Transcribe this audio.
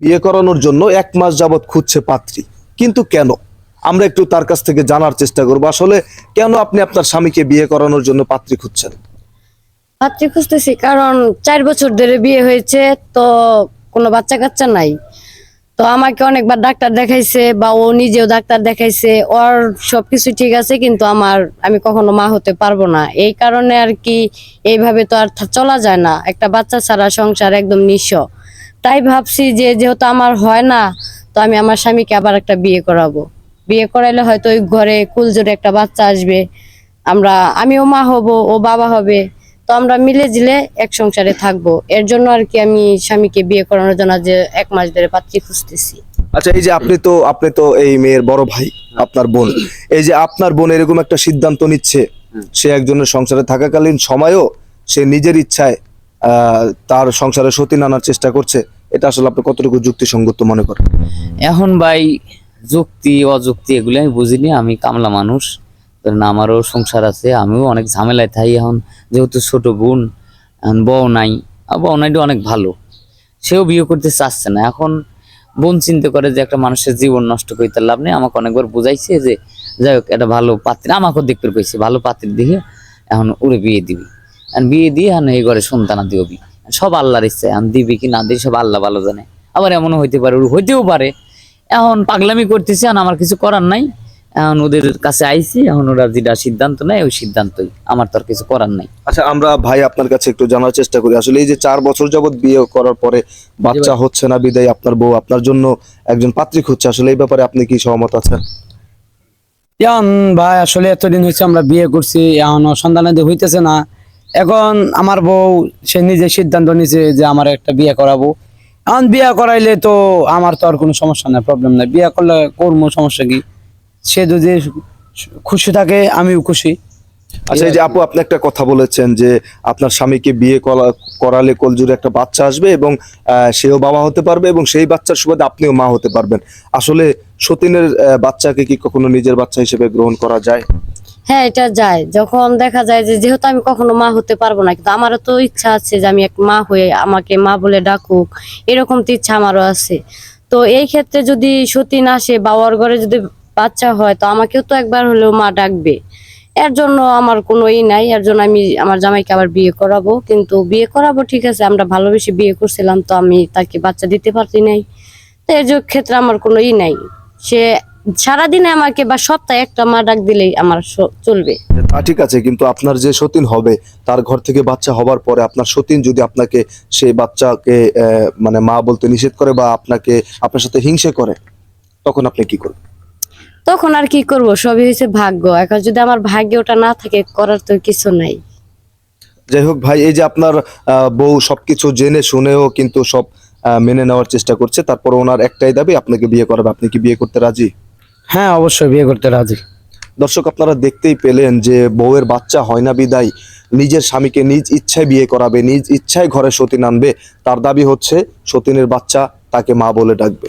বিয়ে করানোর জন্য 1 মাস যাবত খুঁজছে পাত্রী, কিন্তু কেন? আমরা একটু তার কাছ থেকে জানার চেষ্টা করবো আসলে কেন আপনি আপনার স্বামীকে বিয়ে করানোর জন্য পাত্রী খুঁজছেন। পাত্রী খুঁজতেছি কারণ 4 বছর ধরে বিয়ে হয়েছে, তো কোনো বাচ্চা কাচ্চা নাই। তো আমাকে অনেকবার ডাক্তার দেখাইছে বা ও নিজেও ডাক্তার দেখাইছে, ওর সবকিছু ঠিক আছে, কিন্তু আমি কখনো মা হতে পারবো না। এই কারণে আর কি, এইভাবে তো আর চলা যায় না, একটা বাচ্চা ছাড়া সংসার একদম নিঃস্ব। তাই ভাবছি যে যেহেতু আমার হয় না, তো আমি আমার স্বামীকে আবার একটা বিয়ে করাবো। বিয়ে করাইলে হয়তো ওই ঘরে কুলজোরে একটা বাচ্চা আসবে, আমিও মা হব, ও বাবা হবে, তো আমরা মিলে জিলে এক সংসারে থাকবো। এর জন্য আর কি আমি স্বামীকে বিয়ে করানোর জন্য যে 1 মাস ধরে পাত্রী খুঁজতেছি। আচ্ছা, এই যে আপনি তো এই মেয়ের বড় ভাই, আপনার বোন, এই যে আপনার বোন এরকম একটা সিদ্ধান্ত নিচ্ছে, সে একজনের সংসারে থাকাকালীন সময়ও সে নিজের ইচ্ছায় তার সংসারে সতীন আনার চেষ্টা করছে, এটা আসলে আপনি কতটুকু যুক্তিসঙ্গত মনে করেন? এখন ভাই, যুক্তি অযুক্তি এগুলো আমি বুঝিনি। আমি কামলা মানুষ, ধরেন আমারও সংসার আছে, আমিও অনেক ঝামেলায় থাই। এখন যেহেতু ছোট বোন, এখন বউ নাই, আর বউ নাইটা অনেক ভালো, সেও বিয়ে করতে চাচ্ছে না। এখন বোন চিন্তা করে যে একটা মানুষের জীবন নষ্ট করতে লাভ নেই। আমাকে অনেকবার বুঝাইছে যে যাই হোক, একটা ভালো পাত্রী আমাকেও দেখতে পেয়েছে, ভালো পাত্রী দেখে এখন ওরে বিয়ে দিবি। আর বিয়ে দিয়ে এখন এই ঘরে সন্তান দিবি, সব আল্লাহর ইচ্ছা। এখন দিবি কি না দিবি সব আল্লাহ ভালো জানে। আবার এমনও হইতে পারে, হইতেও পারে। এখন পাগলামি করতেছে, এখন আমার কিছু করার নাই। এখন ওদের কাছে আইছি, এখন ওরা যেটা সিদ্ধান্ত নেয় ওই সিদ্ধান্তই, আমার তো আর কিছু করার নাই। আচ্ছা, আমরা ভাই আপনার কাছে একটু জানার চেষ্টা করি আসলে এই যে 4 বছর যাবত বিয়ে করার পরে বাচ্চা হচ্ছে না বিদায় আপনার বউ আপনার জন্য একজন পাত্রী খুঁজছে, আসলে এই ব্যাপারে আপনি কি সহমত আছেন? এখন ভাই আসলে এতদিন হয়েছে আমরা বিয়ে করছি, এখনো সন্তানাদি হইতেছে না। এখন আমার বউ সে নিজে সিদ্ধান্ত নিছে যে আমার একটা বিয়ে করাবো। এখন বিয়ে করাইলে তো আমার তো আর কোনো সমস্যা নাই, প্রবলেম নাই। বিয়ে করলে করবো, সমস্যা কি? সে যদি খুশি থাকে আমিও খুশি। আচ্ছা, এই যে আপু আপনি একটা কথা বলেছেন যে আপনার স্বামীকে বিয়ে করালে কোলজুড়ে একটা বাচ্চা আসবে এবং সেও বাবা হতে পারবে এবং সেই বাচ্চার সুবাদে আপনিও মা হতে পারবেন। আসলে সতীনের বাচ্চাকে কি কখনো নিজের বাচ্চা হিসেবে গ্রহণ করা যায়? হ্যাঁ, এটা যায়। যখন দেখা যায় যে যেহেতু আমি কখনো মা হতে পারবো না, কিন্তু আমারও তো ইচ্ছা আছে যে আমি এক মা হয়ে আমাকে মা বলে ডাকুক, এরকম তো ইচ্ছা আমারও আছে। তো এই ক্ষেত্রে যদি সতীন আসে বা ওর ঘরে যদি বাচ্চা হয়, তো আমাকেও তো একবার হলেও মা ডাকবে। এর জন্য আমার কোনো নাই, এর জন্য আমি আমার জামাইকে আবার বিয়ে করাবো। কিন্তু বিয়ে করাবো ঠিক আছে, আমরা ভালোবেসে বিয়ে করছিলাম, তো আমি তাকে বাচ্চা দিতে পারছি নাই। তো এর ক্ষেত্রে আমার কোনো নাই। সে সারাদিনে আমাকে বা সপ্তাহে একটা মা ডাক দিলেই আমার চলবে। ঠিক আছে, কিন্তু আপনার যে সতীন হবে তার ঘর থেকে বাচ্চা হবার পরে আপনার সতীন যদি আপনাকে সেই বাচ্চাকে মানে মা বলতে নিষেধ করে বা আপনার সাথে হিংসে করে, তখন আপনি কি করবেন? তখন আর কি করব, সবই হয়েছে ভাগ্য। এখন যদি আমার ভাগ্যে ওটা না থাকে, করার তো কিছু নাই। যাই হোক ভাই, এই যে আপনার বউ সবকিছু জেনে শুনেও কিন্তু সব মেনে নেওয়ার চেষ্টা করছে, তারপর ওনার একটাই দাবি আপনাকে বিয়ে করাবে, আপনি কি বিয়ে করতে রাজি? হ্যাঁ, অবশ্যই বিয়ে করতে রাজি। দর্শক, আপনারা দেখতেই পেলেন যে বউয়ের বাচ্চা হয় না বিদায় নিজের স্বামীকে নিজ ইচ্ছায় বিয়ে করাবে, নিজ ইচ্ছায় ঘরে সতীন আনবে। তার দাবি হচ্ছে সতীনের বাচ্চা তাকে মা বলে ডাকবে।